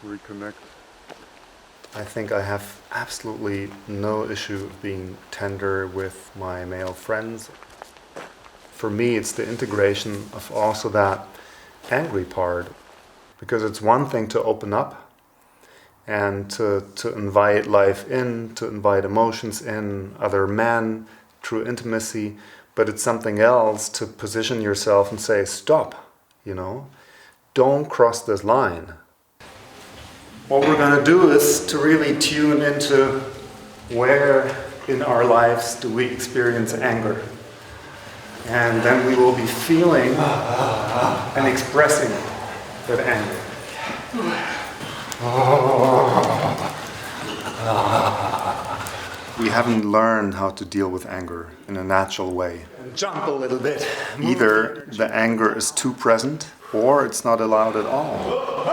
reconnect. I think I have absolutely no issue being tender with my male friends. For me, it's the integration of also that angry part, because it's one thing to open up and to invite life in, to invite emotions in, other men, through intimacy, but it's something else to position yourself and say, stop, don't cross this line. What we're going to do is to really tune into where in our lives do we experience anger. And then we will be feeling and expressing that anger. We haven't learned how to deal with anger in a natural way. Jump a little bit. Either the anger is too present or it's not allowed at all.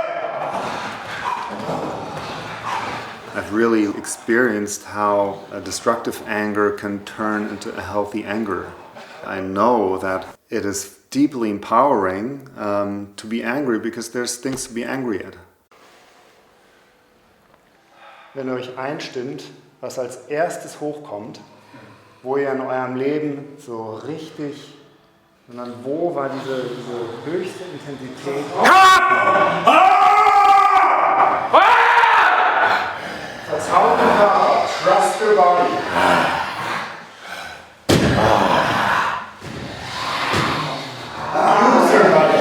I've really experienced how a destructive anger can turn into a healthy anger. I know that it is deeply empowering to be angry because there's things to be angry at. Wenn ihr euch einstimmt, was als erstes hochkommt, wo ihr in eurem Leben so richtig, sondern wo war diese höchste Intensität? Vertraut den Körper, trust your body. Use your body.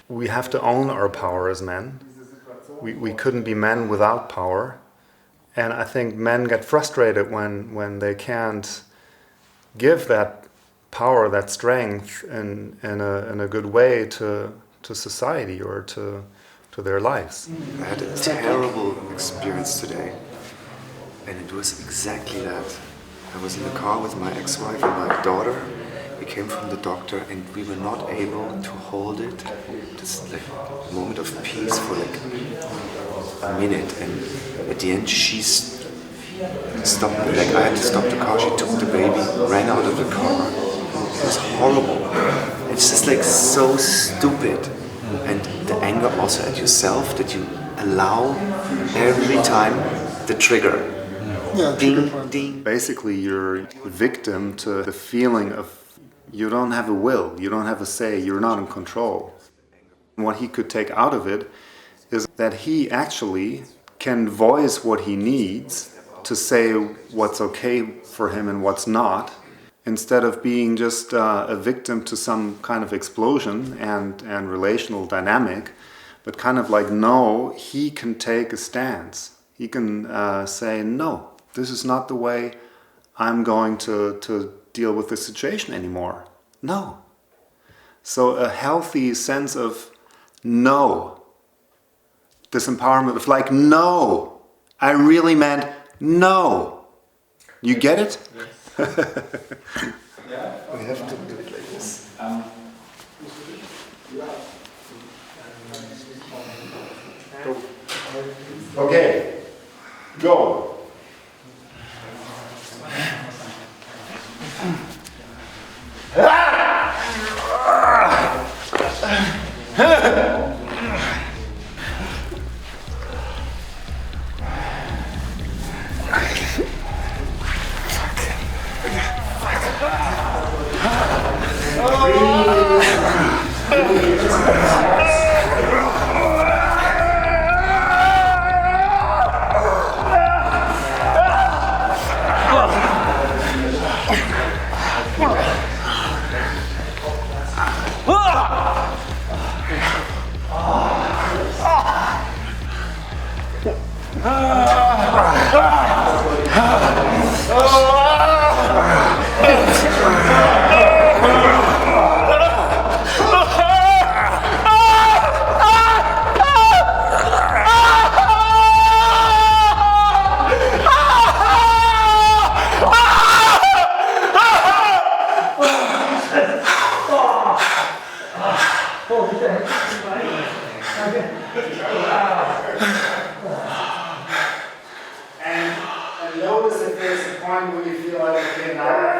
We have to own our power as men. We couldn't be men without power. And I think men get frustrated when they can't give that power, that strength in a good way to society or to their lives. I had a terrible experience today, and it was exactly that. I was in the car with my ex-wife and my daughter. We came from the doctor and we were not able to hold it, this moment of peace for a minute, and at the end she stopped, I had to stop the car, she took the baby, ran out of the car. It was horrible. It's just so stupid. And the anger also at yourself that you allow every time the trigger. Yeah, ding, ding. Basically, you're a victim to the feeling of you don't have a will, you don't have a say, you're not in control. And what he could take out of it is that he actually can voice what he needs to say what's okay for him and what's not, instead of being just a victim to some kind of explosion and relational dynamic, but kind of no, he can take a stance. He can say, no, this is not the way I'm going to deal with this situation anymore. No. So a healthy sense of no. This empowerment of no. I really meant no. You get it? Yes. We have to do it like this. Okay. Go. there's a point where you feel like, okay, now